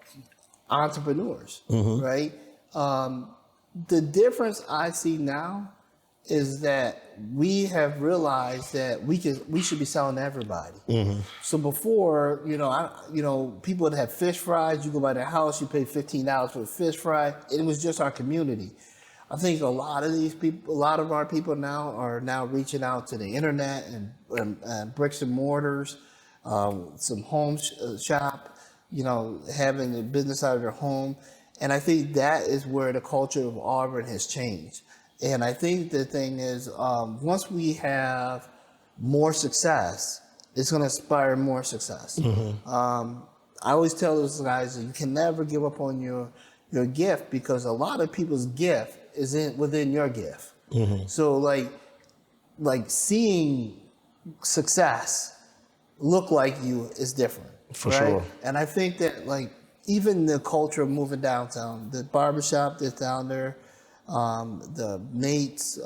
entrepreneurs, right? The difference I see now is that we have realized that we should be selling to everybody. So before, people would have fish fries. You go by their house, you pay $15 for a fish fry. It was just our community. I think a lot of our people now are reaching out to the internet and bricks and mortars, some home shop, having a business out of their home. And I think that is where the culture of Auburn has changed. And I think the thing is, once we have more success, it's going to inspire more success. I always tell those guys that you can never give up on your gift, because a lot of people's gift is within your gift. So like seeing success look like you is different. For right? sure. And I think that even the culture of moving downtown, the barbershop that's down there, the Nates,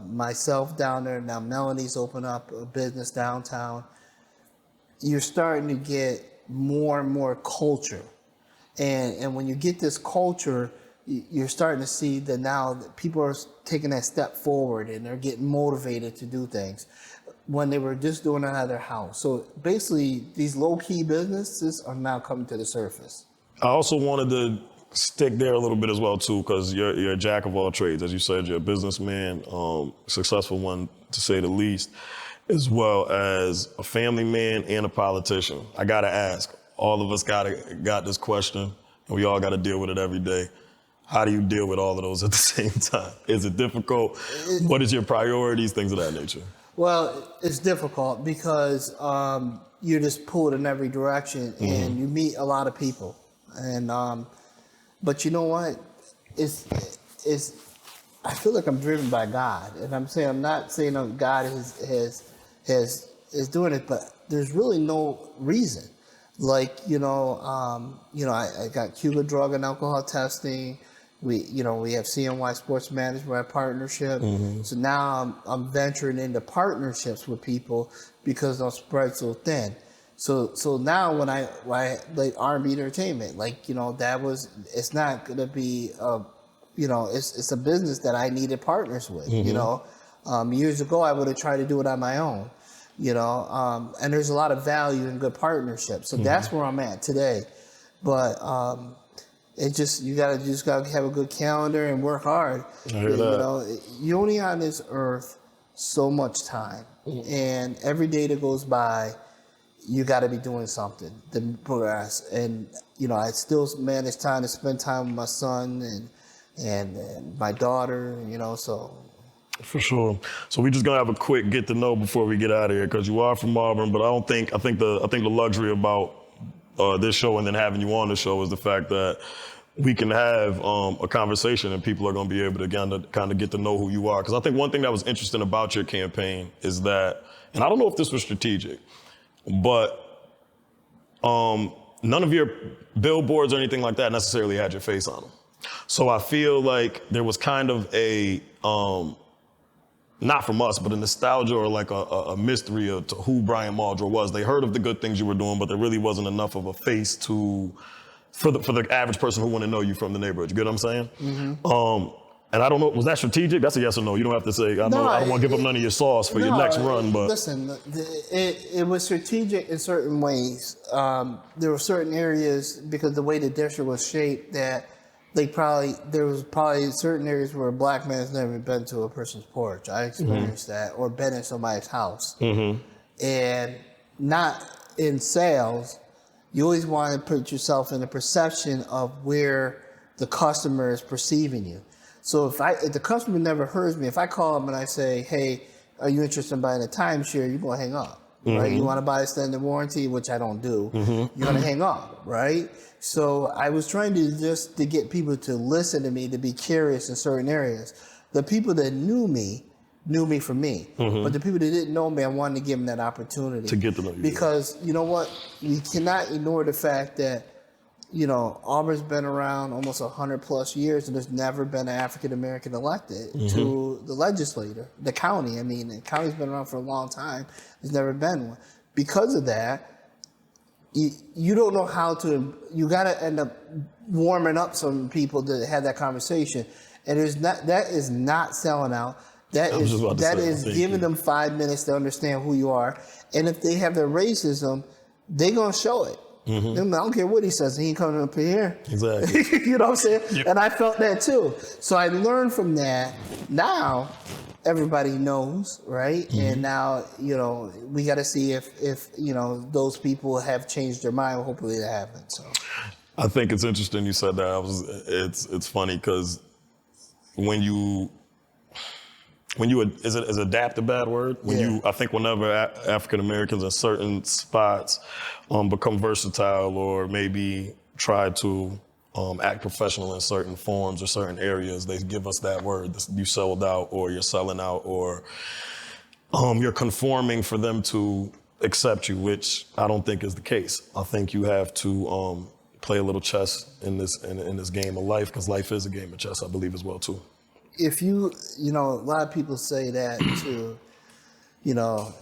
myself down there, now Melanie's opened up a business downtown. You're starting to get more and more culture. And when you get this culture, you're starting to see that now that people are taking that step forward and they're getting motivated to do things when they were just doing it out of their house. So basically, these low-key businesses are now coming to the surface. I also wanted to stick there a little bit as well too, because you're a jack of all trades. As you said, you're a businessman, successful one to say the least, as well as a family man and a politician. I gotta ask, all of us got this question, and we all gotta deal with it every day. How do you deal with all of those at the same time? Is it difficult? What is your priorities? Things of that nature. Well, it's difficult because you're just pulled in every direction, and you meet a lot of people. And but you know what? I feel like I'm driven by God, and I'm not saying God is doing it, but there's really no reason. I got Cuba drug and alcohol testing. We have CNY Sports Management partnership. So now I'm venturing into partnerships with people because I'm spread so thin. So now when I like R&B entertainment, it's not gonna be it's a business that I needed partners with. Years ago I would have tried to do it on my own. And there's a lot of value in good partnerships. So that's where I'm at today. But you just gotta have a good calendar and work hard. I hear that. You're only on this earth so much time, and every day that goes by, you got to be doing something to progress. And I still manage time to spend time with my son and my daughter. So. For sure. So we just gonna have a quick get to know before we get out of here, because you are from Auburn, but I think the luxury about this show and then having you on the show is the fact that we can have a conversation and people are going to be able to kind of get to know who you are. Because I think one thing that was interesting about your campaign is that, and I don't know if this was strategic, but none of your billboards or anything like that necessarily had your face on them. So I feel like there was kind of a, not from us, but a nostalgia or like a mystery to who Brian Muldrow was. They heard of the good things you were doing, but there really wasn't enough of a face to for the average person who want to know you from the neighborhood. You get what I'm saying? Mm-hmm. And I don't know, was that strategic? That's a yes or no. You don't have to say, I don't want to give up none of your sauce for your next run, but. Listen, it was strategic in certain ways. There were certain areas, because the way the district was shaped, that there was probably certain areas where a black man has never been to a person's porch. I experienced that, or been in somebody's house. And not in sales, you always want to put yourself in the perception of where the customer is perceiving you. So if the customer never hears me, if I call them and I say, hey, are you interested in buying a timeshare? You're going to hang up, right? You want to buy a extended warranty, which I don't do. You're going to hang up, right? So I was trying to get people to listen to me, to be curious in certain areas. The people that knew me for me. But the people that didn't know me, I wanted to give them that opportunity. To get to know you. Because, you know what? We cannot ignore the fact that, Auburn's been around almost 100 plus years, and there's never been an African American elected to the legislature, the county. I mean, the county's been around for a long time. There's never been one. Because of that, you don't know how to. You got to end up warming up some people to have that conversation, and that is not selling out. That is giving them 5 minutes to understand who you are, and if they have their racism, they're gonna show it. I don't care what he says. He ain't coming up here. Exactly. You know what I'm saying? Yep. And I felt that too. So I learned from that. Now everybody knows, right? And now, we got to see if those people have changed their mind. Hopefully they haven't. So I think it's interesting you said that. It's funny because is adapt a bad word? I think whenever African Americans in certain spots become versatile or maybe try to act professional in certain forms or certain areas, they give us that word. You sold out, or you're selling out, or you're conforming for them to accept you, which I don't think is the case. I think you have to play a little chess in this game of life, because life is a game of chess, I believe, as well too. If a lot of people say that to,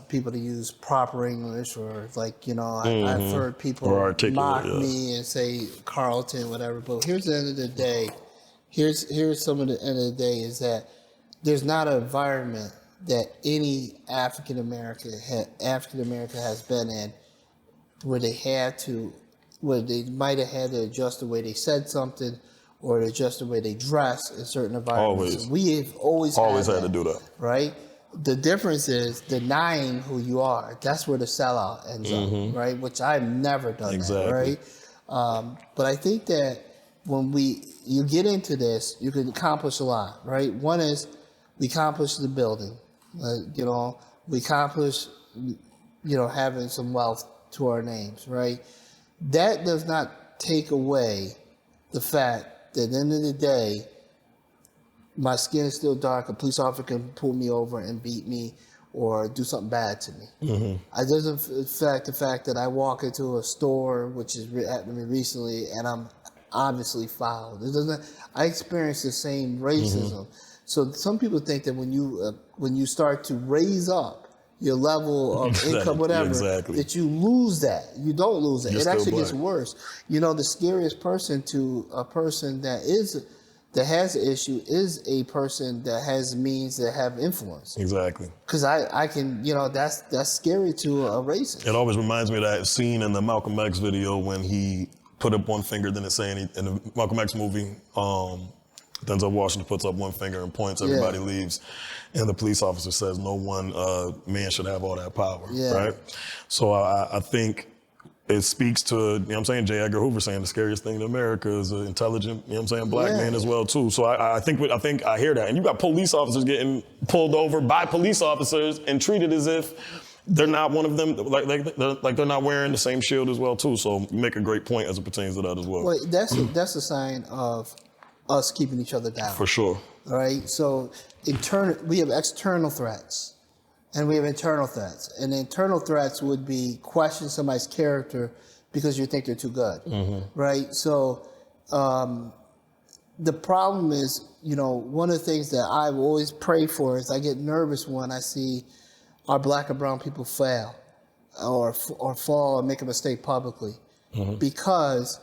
people to use proper English, or I've heard people mock me and say Carlton, whatever. But here's the end of the day. Here's some of the end of the day is that there's not an environment that any African American has been in where they might have had to adjust the way they said something, or to adjust the way they dress in certain environments. We've always had to do that. Right? The difference is denying who you are. That's where the sellout ends up, right? Which I've never done that, right? But I think that when you get into this, you can accomplish a lot, right? One is we accomplish the building. We accomplish, having some wealth to our names, right? That does not take away the fact that at the end of the day, my skin is still dark. A police officer can pull me over and beat me or do something bad to me. It doesn't affect the fact that I walk into a store, which has happened to me recently, and I'm obviously fouled. I experience the same racism. So some people think that when you start to raise up your level of income, whatever, that you lose that. You don't lose it. It actually gets worse. The scariest person to a person that has an issue is a person that has means that have influence. Exactly. Because I can, that's scary to a racist. It always reminds me of that scene in the Malcolm X video when he put up one finger, then it's saying in the Malcolm X movie, Denzel Washington puts up one finger and points, everybody leaves. And the police officer says no one man should have all that power, right? So I think it speaks to, J. Edgar Hoover saying the scariest thing in America is an intelligent, black man as well too. So I think I hear that. And you got police officers getting pulled over by police officers and treated as if they're not one of them, like they're not wearing the same shield as well too. So you make a great point as it pertains to that as well. Well, that's a sign of us keeping each other down. For sure. All right. So we have external threats, and we have internal threats. And the internal threats would be question somebody's character because you think they're too good, right? So the problem is, one of the things that I always pray for is I get nervous when I see our black and brown people fail or fall and make a mistake publicly, because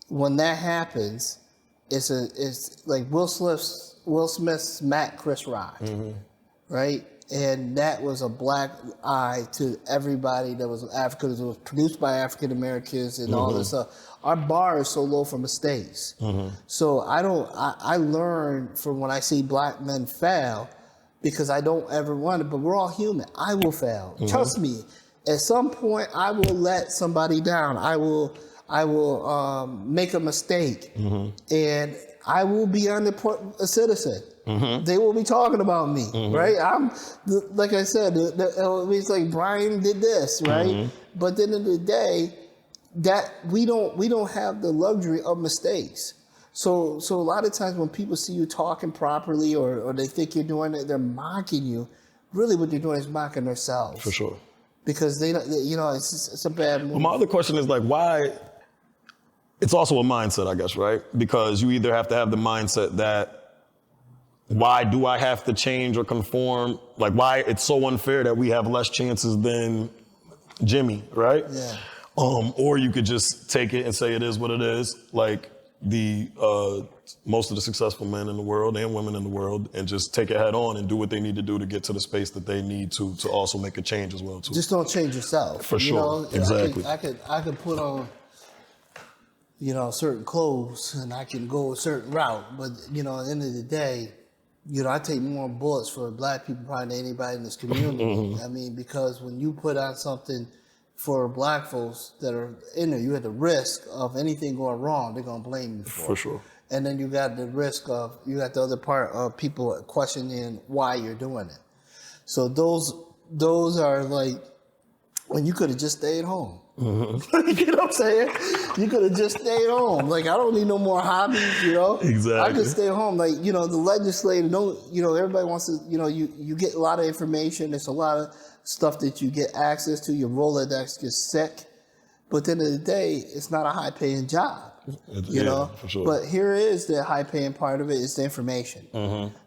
when that happens, it's like Will Smith smacked Chris Rock, right? And that was a black eye to everybody that was African. It was produced by African Americans and all this stuff. Our bar is so low for mistakes. So I learn from when I see black men fail, because I don't ever want it, but we're all human. I will fail. Trust me. At some point, I will let somebody down. I will make a mistake, and I will be a citizen. They will be talking about me, right? Like I said, it's like Brian did this, right? But at the end of the day, that we don't have the luxury of mistakes. So a lot of times when people see you talking properly, or they think you're doing it, they're mocking you. Really, what they're doing is mocking themselves. For sure. Because it's a bad move. Well, my other question is like, why? It's also a mindset, I guess, right? Because you either have to have the mindset that, why do I have to change or conform? Like, why it's so unfair that we have less chances than Jimmy, right? Yeah. Or you could just take it and say it is what it is, like the most of the successful men in the world and women in the world, and just take it head on and do what they need to do to get to the space that they need to also make a change as well too. Just don't change yourself. For sure, exactly. I could put on, certain clothes, and I can go a certain route, but at the end of the day, I take more bullets for black people probably than anybody in this community. I mean, because when you put on something for black folks that are in there, you have the risk of anything going wrong, they're going to blame you for it. For sure. And then you got the risk of, you got the other part of people questioning why you're doing it. So those are like, when you could have just stayed home. You know what I'm saying? You could have just stayed home. Like, I don't need no more hobbies, Exactly. I could stay home. Like, the legislator, everybody wants to, you get a lot of information. There's a lot of stuff that you get access to. Your Rolodex gets sick. But at the end of the day, it's not a high-paying job. For sure. But here is the high-paying part of it, is the information.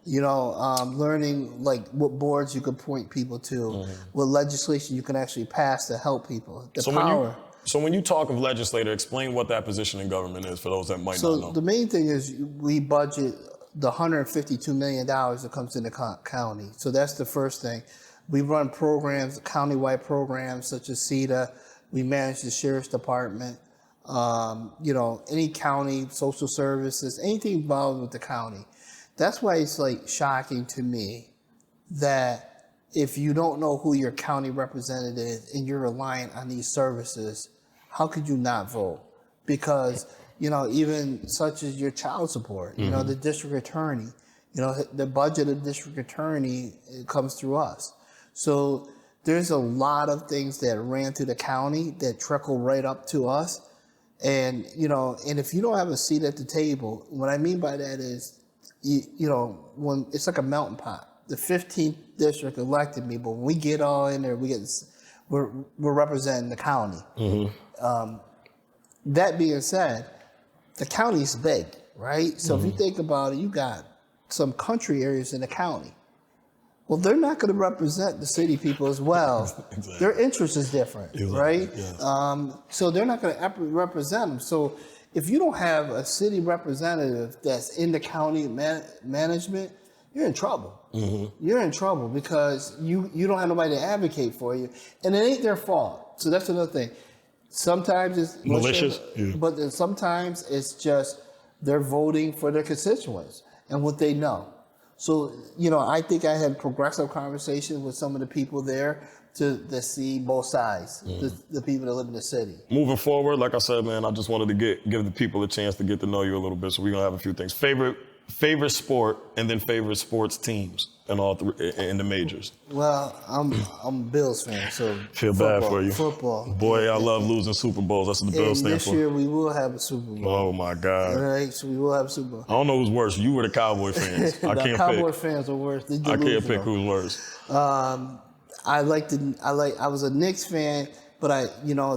Learning like what boards you could point people to, what legislation you can actually pass to help people. The power. So when you talk of legislator, explain what that position in government is for those that might not know. So the main thing is we budget the $152 million that comes into county. So that's the first thing. We run programs, county-wide programs such as CETA. We manage the sheriff's department. Any county, social services, anything involved with the county. That's why it's like shocking to me that if you don't know who your county representative is and you're relying on these services, how could you not vote? Because, even such as your child support, the district attorney, the budget of district attorney, it comes through us. So there's a lot of things that ran through the county that trickle right up to us. And, and if you don't have a seat at the table, what I mean by that is, when it's like a melting pot. The 15th district elected me, but when we get all in there, we're representing the county. That being said, the county's big, right? So if you think about it, you got some country areas in the county. Well, they're not going to represent the city people as well. Exactly. Their interest is different, right? Yes. So they're not going to represent them. So if you don't have a city representative that's in the county management, you're in trouble. You're in trouble because you don't have nobody to advocate for you. And it ain't their fault. So that's another thing. Sometimes it's malicious, but then sometimes it's just they're voting for their constituents and what they know. So, I think I had progressive conversations with some of the people there to see both sides, the people that live in the city. Moving forward, like I said, man, I just wanted to give the people a chance to get to know you a little bit. So we're going to have a few things. Favorite sport, and then favorite sports teams in the majors. Well, I'm a Bills fan, so feel bad for you. Football. Boy, I love losing Super Bowls. That's what the Bills stand for. This year we will have a Super Bowl. Oh my God! All right, so we will have a Super Bowl. I don't know who's worse. You were the Cowboy fans. I can't pick. Cowboy fans are worse. I can't pick who's worse. I was a Knicks fan. But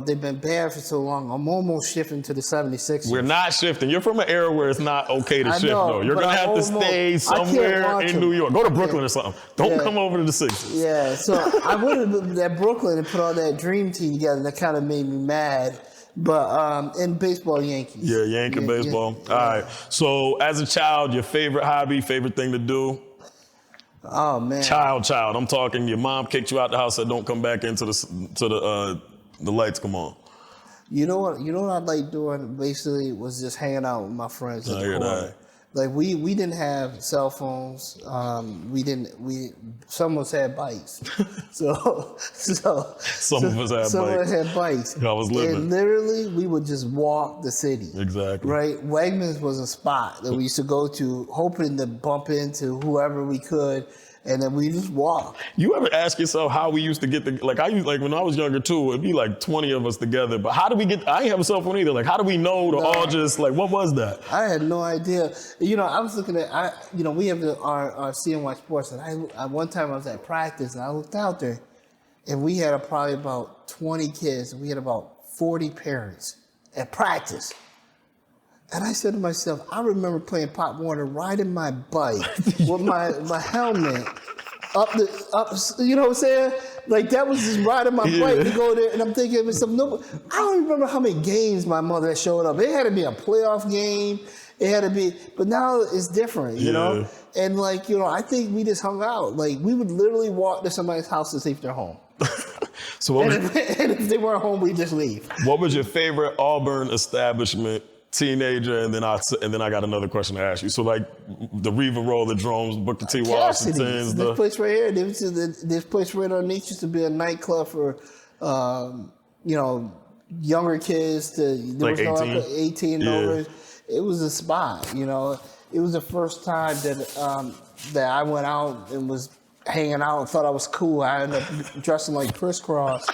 they've been bad for so long. I'm almost shifting to the 76ers. We're not shifting. You're from an era where it's not okay to shift, though. You're going to have to stay somewhere in New York. Go to Brooklyn or something. Don't come over to the Sixers. Yeah, so I would have been at Brooklyn and put all that dream team together. That kind of made me mad. But and baseball, Yankees. Yeah, Yankee baseball. Yeah. All right. So as a child, your favorite hobby, favorite thing to do? Oh man. Child. I'm talking. Your mom kicked you out the house, said don't come back into the lights come on. You know what I like doing basically was just hanging out with my friends at I the hear corner. that. Like we didn't have cell phones. Some of us had bikes. so Some of us had some of bikes. us had bikes. I was living. And literally we would just walk the city. Exactly. Right? Wegmans was a spot that we used to go to hoping to bump into whoever we could. And then we just walk. You ever ask yourself how we used to get when I was younger too, it'd be like 20 of us together. But how do we get, I ain't have a cell phone either. Like, how do we know to all just, like, what was that? I had no idea. I was looking at, we have our CNY Sports, and one time I was at practice, and I looked out there, and we had probably about 20 kids, and we had about 40 parents at practice. And I said to myself, I remember playing Pop Warner, riding my bike with my helmet up, you know what I'm saying? Like that was just riding my bike to go there. And I'm thinking to myself, no, I don't even remember how many games my mother had showed up. It had to be a playoff game. It had to be, but now it's different, you know? And I think we just hung out. Like we would literally walk to somebody's house to see if they're home. So and if they weren't home, we'd just leave. What was your favorite Auburn establishment? Teenager, and then I got another question to ask you. So like the Reva Roller Drones, Booker T. Washington's, this place right here. This place right underneath used to be a nightclub for, younger kids to like 18 and over. It was a spot. It was the first time that I went out and was hanging out and thought I was cool. I ended up dressing like Crisscross.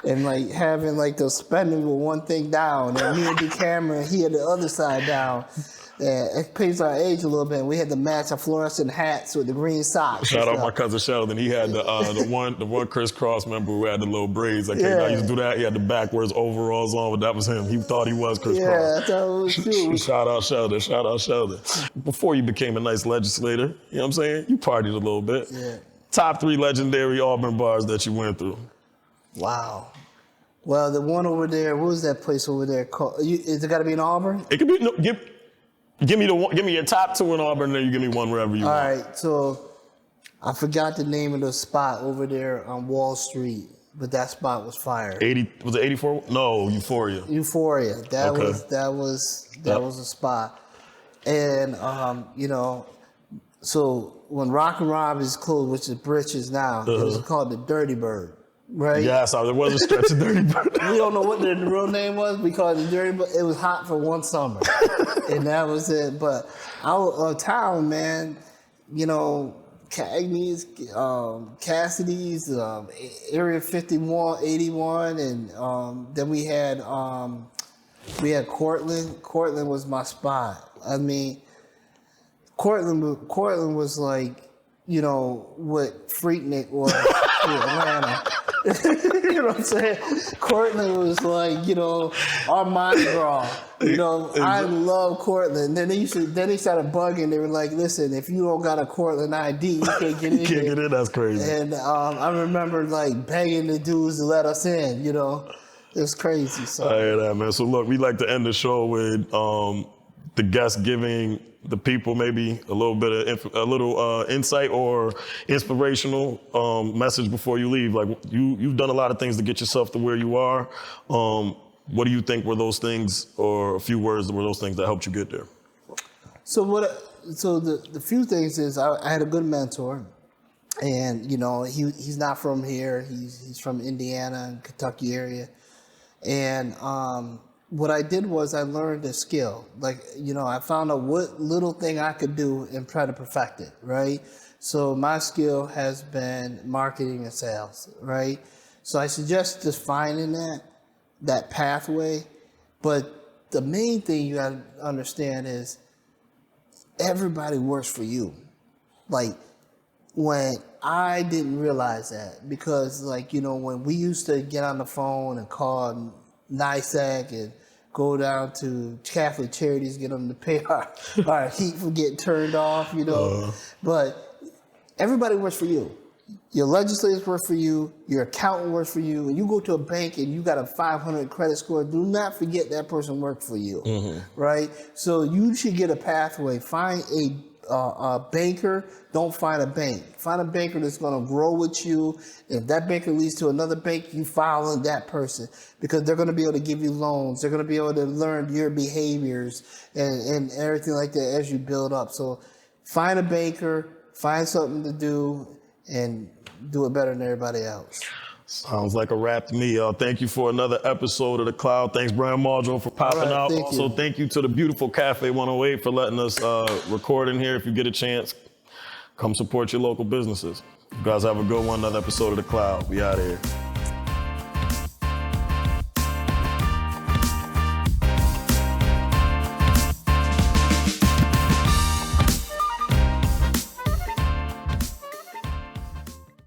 And like having like the spending with one thing down, and me and the camera, he had the other side down. It pays our age a little bit. We had to match our fluorescent hats with the green socks. Shout out my cousin Sheldon. He had the one crisscross member who had the little braids. I used to do that. He had the backwards overalls on, but that was him. He thought he was crisscross. Yeah, I thought it was you. Shout out Sheldon. Before you became a nice legislator, you know what I'm saying? You partied a little bit. Yeah. Top 3 legendary Auburn bars that you went through. Wow. Well, the one over there, what was that place over there called? Is it got to be in Auburn? It could be. No, give me your top 2 in Auburn, then you give me one wherever you want. All right. So I forgot the name of the spot over there on Wall Street, but that spot was fire. Was it 84? No, Euphoria. Euphoria. That Okay. was a spot, and so when Rock and Rob is closed, which is Britches now, it was called the Dirty Bird. Right? Yes, there was a stretch of Dirty Bird. We don't know what the real name was because the Dirty Bird, it was hot for one summer. And that was it. But our town, man, Cagney's, Cassidy's, Area 51, 81, and then we had Cortland. Cortland was my spot. I mean, Cortland was like, what Freaknik was to Atlanta. You know what I'm saying? Cortland was like, our Muldrow. I love Cortland. Then they started bugging. They were like, listen, if you don't got a Cortland ID, you can't get in. You can't get in. That's crazy. And I remember like begging the dudes to let us in. It was crazy. So I hear that, man. So look, we like to end the show with the guest giving the people maybe a little bit of insight or inspirational message before you leave. Like you've done a lot of things to get yourself to where you are. What do you think were those things, or a few words that were those things that helped you get there? So the few things is I had a good mentor, and he's not from here. He's from Indiana and Kentucky area, and what I did was I learned a skill. Like, I found out what little thing I could do and try to perfect it, right? So my skill has been marketing and sales, right? So I suggest just finding that pathway. But the main thing you gotta understand is everybody works for you. Like, when I didn't realize that, because when we used to get on the phone and call NISAC and go down to Catholic Charities, get them to pay our heat from getting turned off, but everybody works for you. Your legislators work for you, your accountant works for you, and you go to a bank and you got a 500 credit score, do not forget that person worked for you, right? So you should get a pathway. Find a banker, don't find a bank. Find a banker that's going to grow with you. If that banker leads to another bank, you follow that person because they're going to be able to give you loans. They're going to be able to learn your behaviors and everything like that as you build up. So find a banker, find something to do, and do it better than everybody else. Sounds like a wrap to me, y'all. Thank you for another episode of The Cloud. Thanks, Brian Muldrow, for popping out. Also, thank you to the beautiful Cafe 108 for letting us record in here. If you get a chance, come support your local businesses. You guys have a good one. Another episode of The Cloud. We out of here.